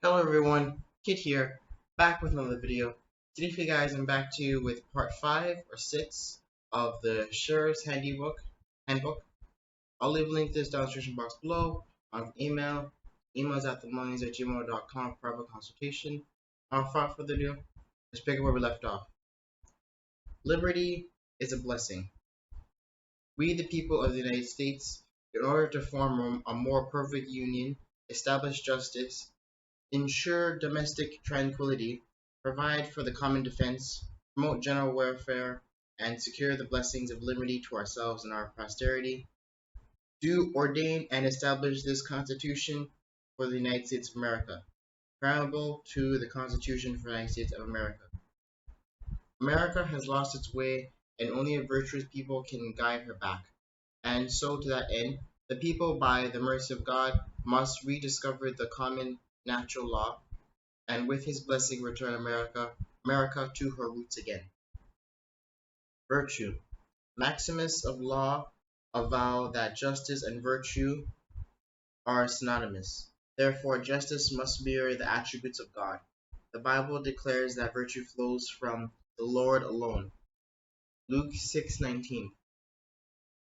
Hello everyone, Kid here, back with another video. Today for you guys, I'm back to you with part 5 or 6 of the Sheriff's Handbook. I'll leave a link to this down in the description box below, on email. Emails at themonings@gmail.com for private consultation. Without further ado, let's pick up where we left off. Liberty is a blessing. We, the people of the United States, in order to form a more perfect union, establish justice, ensure domestic tranquility, provide for the common defense, promote general welfare, and secure the blessings of liberty to ourselves and our posterity, do ordain and establish this Constitution for the United States of America, preamble to the Constitution for the United States of America. America has lost its way, and only a virtuous people can guide her back. And so, to that end, the people, by the mercy of God, must rediscover the common natural law, and with his blessing return America to her roots again. Virtue. Maximus of law avow that justice and virtue are synonymous. Therefore, justice must mirror the attributes of God. The Bible declares that virtue flows from the Lord alone, Luke 6:19,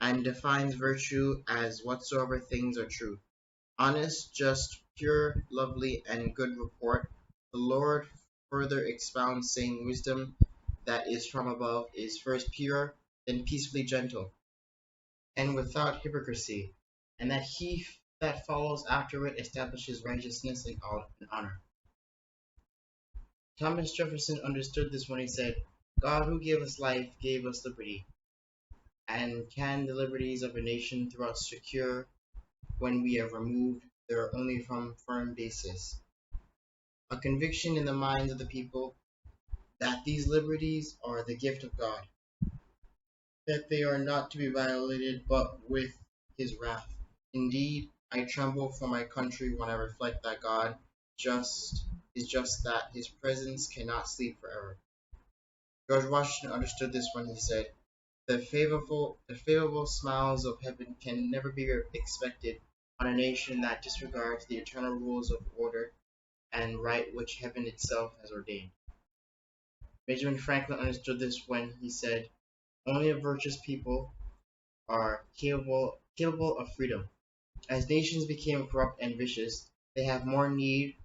and defines virtue as whatsoever things are true, honest, just, pure, lovely, and good report. The Lord further expounds, saying, Wisdom that is from above is first pure, then peacefully gentle, and without hypocrisy, and that he that follows after it establishes righteousness and honor. Thomas Jefferson understood this when he said, God who gave us life gave us liberty, and can the liberties of a nation throughout secure when we have removed their only from firm basis? A conviction in the minds of the people that these liberties are the gift of God, that they are not to be violated but with his wrath. Indeed, I tremble for my country when I reflect that God is just that his presence cannot sleep forever. George Washington understood this when he said, the favorable smiles of heaven can never be expected on a nation that disregards the eternal rules of order and right which heaven itself has ordained. Benjamin Franklin understood this when he said, only a virtuous people are capable of freedom. As nations became corrupt and vicious, they have more need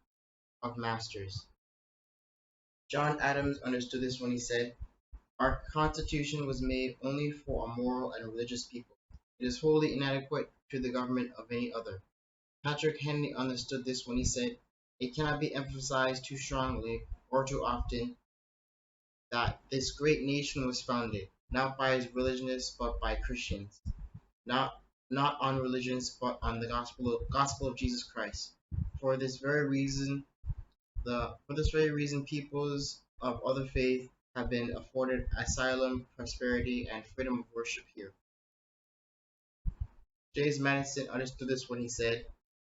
of masters. John Adams understood this when he said, our Constitution was made only for a moral and religious people. It is wholly inadequate to the government of any other. Patrick Henry understood this when he said, it cannot be emphasized too strongly or too often that this great nation was founded, not by religionists but by Christians, not on religions but on the gospel of Jesus Christ. For this very reason, peoples of other faiths have been afforded asylum, prosperity, and freedom of worship here. James Madison understood this when he said,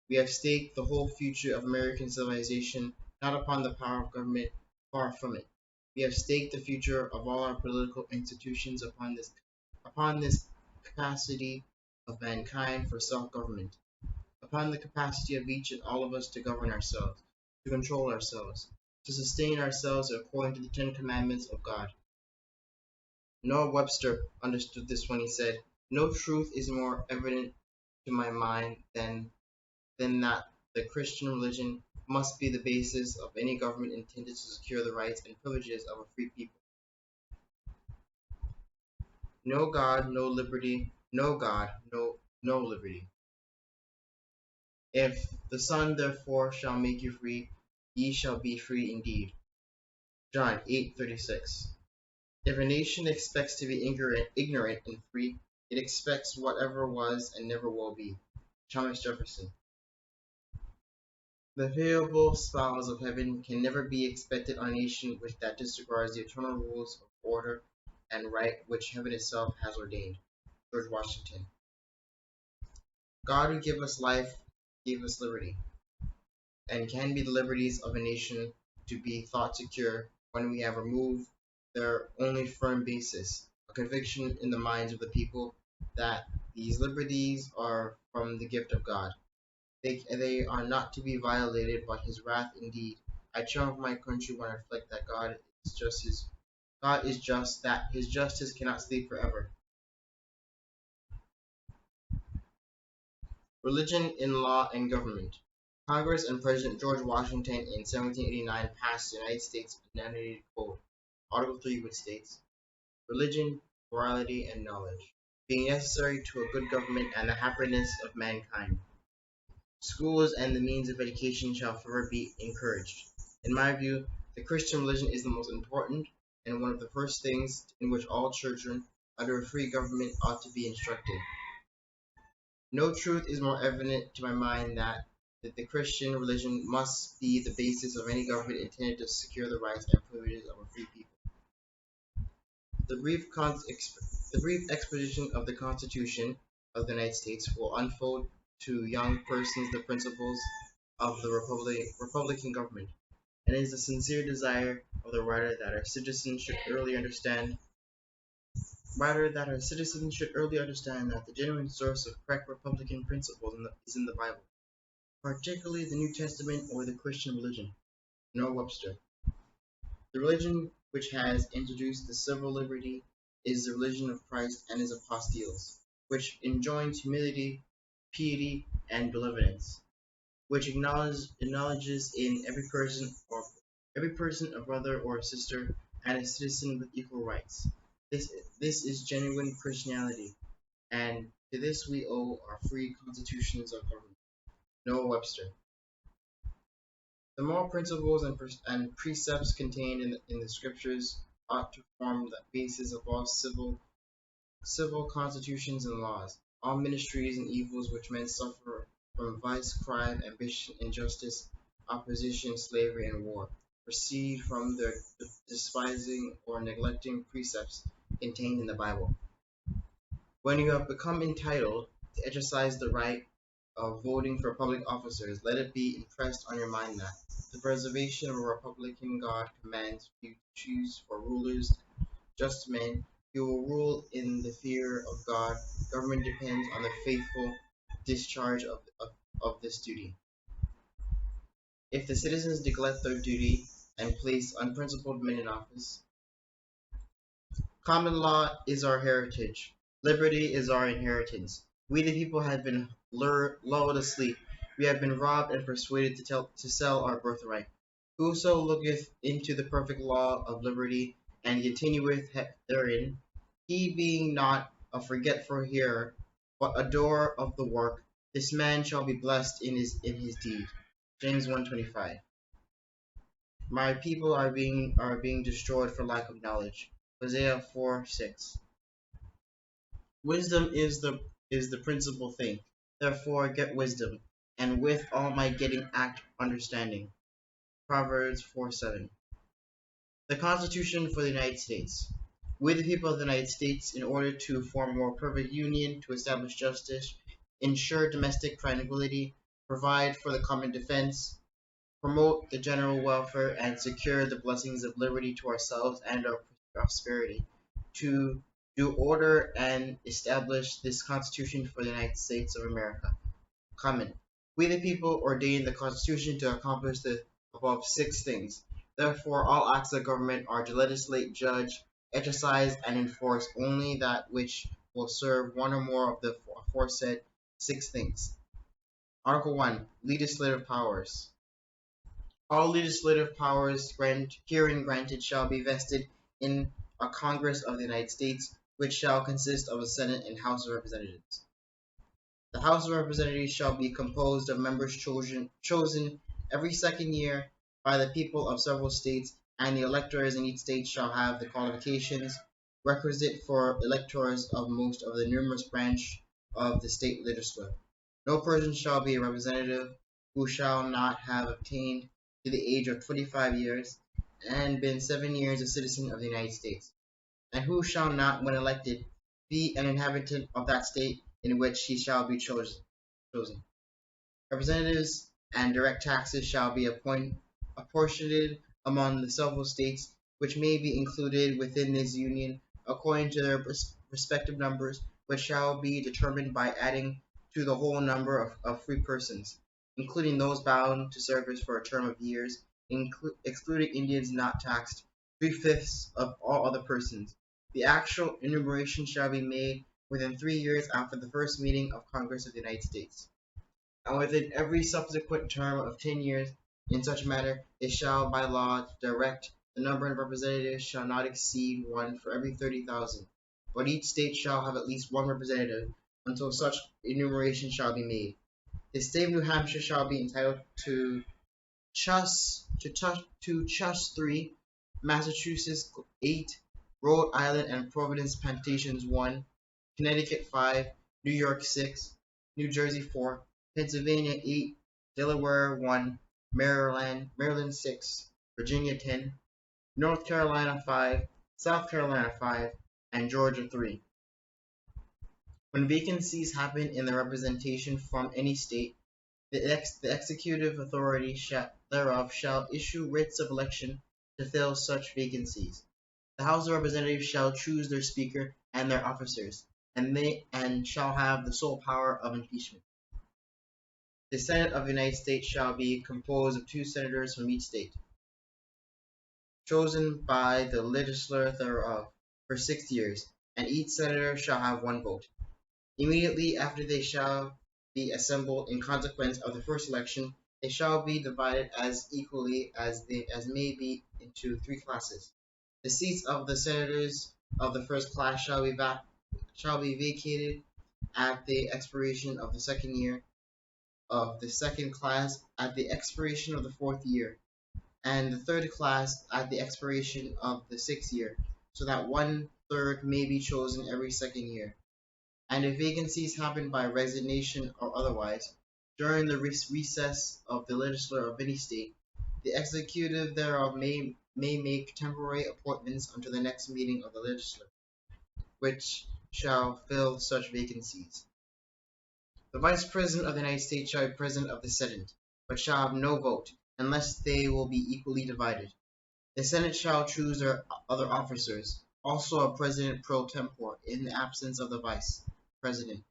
we have staked the whole future of American civilization not upon the power of government, far from it. We have staked the future of all our political institutions upon this capacity of mankind for self-government, upon the capacity of each and all of us to govern ourselves, to control ourselves, to sustain ourselves according to the Ten Commandments of God. Noah Webster understood this when he said, no truth is more evident to my mind than that the Christian religion must be the basis of any government intended to secure the rights and privileges of a free people. No God, no liberty, no God, no liberty. If the Son therefore shall make you free, ye shall be free indeed. John 8:36. If a nation expects to be ignorant and free, it expects whatever was and never will be. Thomas Jefferson. The favorable smiles of heaven can never be expected on a nation that disregards the eternal rules of order and right which heaven itself has ordained. George Washington. God who gave us life gave us liberty, and can be the liberties of a nation to be thought secure when we have removed their only firm basis, a conviction in the minds of the people that these liberties are from the gift of God. They are not to be violated, but his wrath indeed. I triumph my country when I reflect that God is just, that his justice cannot sleep forever. Religion in law and government. Congress and President George Washington in 1789 passed the United States Annotated Code. Article 3, which states, religion, morality, and knowledge, being necessary to a good government and the happiness of mankind. Schools and the means of education shall forever be encouraged. In my view, the Christian religion is the most important and one of the first things in which all children under a free government ought to be instructed. No truth is more evident to my mind that the Christian religion must be the basis of any government intended to secure the rights and privileges of a free people. The brief exposition of the Constitution of the United States will unfold to young persons the principles of the Republican government, and it is the sincere desire of the writer that our citizens should early understand that the genuine source of correct Republican principles is in the Bible, particularly the New Testament or the Christian religion. Noah Webster. The religion which has introduced the civil liberty is the religion of Christ and his apostles, which enjoins humility, piety, and benevolence, which acknowledges in every person a brother or a sister and a citizen with equal rights. This is genuine Christianity, and to this we owe our free constitutions of government. Noah Webster. The moral principles and precepts contained in the scriptures ought to form the basis of all civil constitutions and laws. All ministries and evils which men suffer from vice, crime, ambition, injustice, opposition, slavery, and war proceed from their despising or neglecting precepts contained in the Bible. When you have become entitled to exercise the right of voting for public officers, let it be impressed on your mind that the preservation of a republican God commands you to choose for rulers just men who will rule in the fear of God. Government depends on the faithful discharge of this duty. If the citizens neglect their duty and place unprincipled men in office, common law is our heritage. Liberty is our inheritance. We the people have been lulled asleep. We have been robbed and persuaded to sell our birthright. Whoso looketh into the perfect law of liberty and continueth therein, he being not a forgetful hearer, but a doer of the work, this man shall be blessed in his deed. James 1:25. My people are being destroyed for lack of knowledge. Hosea 4:6. Wisdom is the principal thing. Therefore get wisdom, and with all my getting act understanding. Proverbs 4:7. The Constitution for the United States. We the people of the United States, in order to form a more perfect union, to establish justice, ensure domestic tranquility, provide for the common defense, promote the general welfare, and secure the blessings of liberty to ourselves and our prosperity, to do order and establish this Constitution for the United States of America. Comment. We the people ordain the Constitution to accomplish the above 6 things. Therefore, all acts of government are to legislate, judge, exercise, and enforce only that which will serve one or more of the aforesaid 6 things. Article 1. Legislative powers. All legislative powers herein granted shall be vested in a Congress of the United States, which shall consist of a Senate and House of Representatives. The House of Representatives shall be composed of members chosen every second year by the people of several states, and the electors in each state shall have the qualifications requisite for electors of most of the numerous branch of the state legislature. No person shall be a representative who shall not have attained to the age of 25 years and been 7 years a citizen of the United States, and who shall not, when elected, be an inhabitant of that state in which he shall be chosen. Representatives and direct taxes shall be apportioned among the several states which may be included within this union according to their respective numbers, which shall be determined by adding to the whole number of free persons. including those bound to service for a term of years, excluding Indians not taxed, 3/5 of all other persons. The actual enumeration shall be made within 3 years after the first meeting of Congress of the United States, and within every subsequent term of 10 years. In such manner, it shall by law direct the number of representatives shall not exceed one for every 30,000, but each state shall have at least one representative until such enumeration shall be made. The state of New Hampshire shall be entitled to Chus 3, Massachusetts 8, Rhode Island and Providence Plantations 1, Connecticut 5, New York 6, New Jersey 4, Pennsylvania 8, Delaware 1, Maryland 6, Virginia 10, North Carolina 5, South Carolina 5, and Georgia 3. When vacancies happen in the representation from any state, the executive authority thereof shall issue writs of election to fill such vacancies. The House of Representatives shall choose their Speaker and their officers, and shall have the sole power of impeachment. The Senate of the United States shall be composed of 2 senators from each state, chosen by the legislature thereof for 6 years, and each senator shall have 1 vote. Immediately after they shall be assembled in consequence of the first election, they shall be divided as equally as may be into 3 classes. The seats of the senators of the first class shall be vacated at the expiration of the second year, of the second class at the expiration of the 4th year, and the third class at the expiration of the 6th year, so that 1/3 may be chosen every second year. And if vacancies happen by resignation or otherwise, during the recess of the legislature of any state, the executive thereof may make temporary appointments until the next meeting of the legislature, which shall fill such vacancies. The Vice President of the United States shall be President of the Senate, but shall have no vote, unless they will be equally divided. The Senate shall choose their other officers, also a President pro tempore in the absence of the Vice President,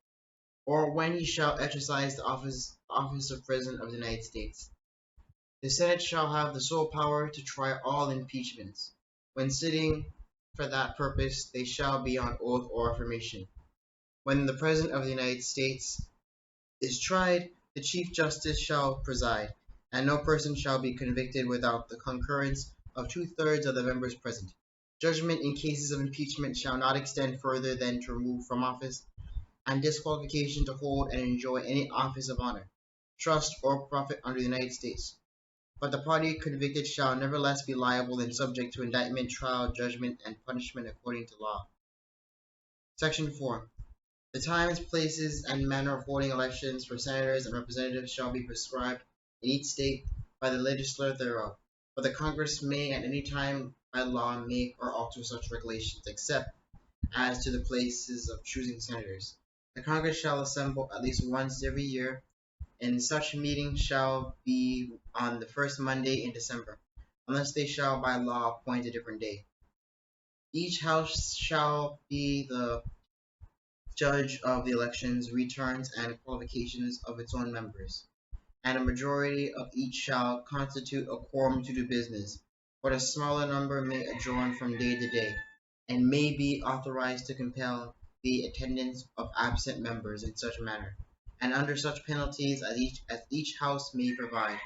or when he shall exercise the office of President of the United States. The Senate shall have the sole power to try all impeachments. When sitting for that purpose, they shall be on oath or affirmation. When the President of the United States is tried, the Chief Justice shall preside, and no person shall be convicted without the concurrence of 2/3 of the members present. Judgment in cases of impeachment shall not extend further than to remove from office, and disqualification to hold and enjoy any office of honor, trust, or profit under the United States. But the party convicted shall nevertheless be liable and subject to indictment, trial, judgment, and punishment according to law. Section 4. The times, places, and manner of holding elections for senators and representatives shall be prescribed in each state by the legislature thereof, but the Congress may at any time by law make or alter such regulations, except as to the places of choosing senators. The Congress shall assemble at least once every year, and such meeting shall be on the first Monday in December, unless they shall by law appoint a different day. Each house shall be the judge of the elections, returns, and qualifications of its own members, and a majority of each shall constitute a quorum to do business, but a smaller number may adjourn from day to day, and may be authorized to compel the attendance of absent members in such manner, and under such penalties as each house may provide.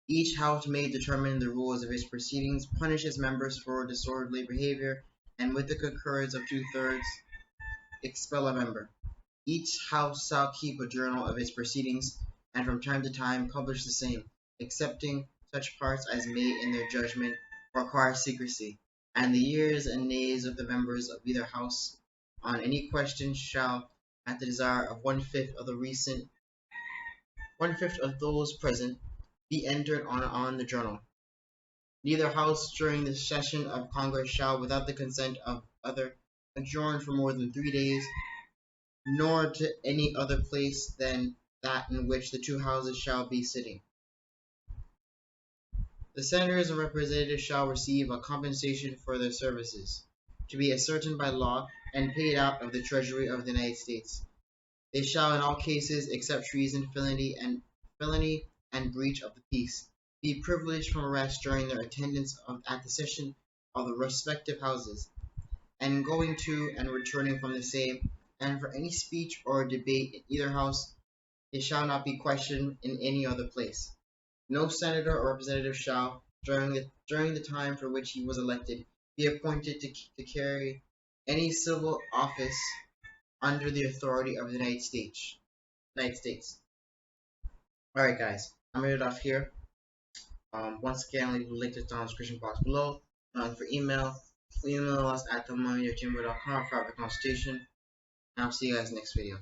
Each house may determine the rules of its proceedings, punish its members for disorderly behavior, and with the concurrence of 2/3, expel a member. Each house shall keep a journal of its proceedings, and from time to time publish the same, excepting such parts as may in their judgment require secrecy, and the yeas and nays of the members of either house on any question shall, at the desire of 1/5 of those present, be entered on the journal. Neither house during the session of Congress shall, without the consent of other, adjourn for more than 3 days, nor to any other place than that in which the 2 houses shall be sitting. The senators and representatives shall receive a compensation for their services, to be ascertained by law and paid out of the Treasury of the United States. They shall in all cases, except treason, felony and breach of the peace, be privileged from arrest during their attendance at the session of the respective houses, and going to and returning from the same, and for any speech or debate in either house, they shall not be questioned in any other place. No senator or representative shall, during the time for which he was elected, be appointed to carry any civil office under the authority of the United States. Alright guys, I'm gonna end it off here. Once again, I'll leave the link to the description box below. For email us at themoney@gmail.com for the consultation. And I'll see you guys next video.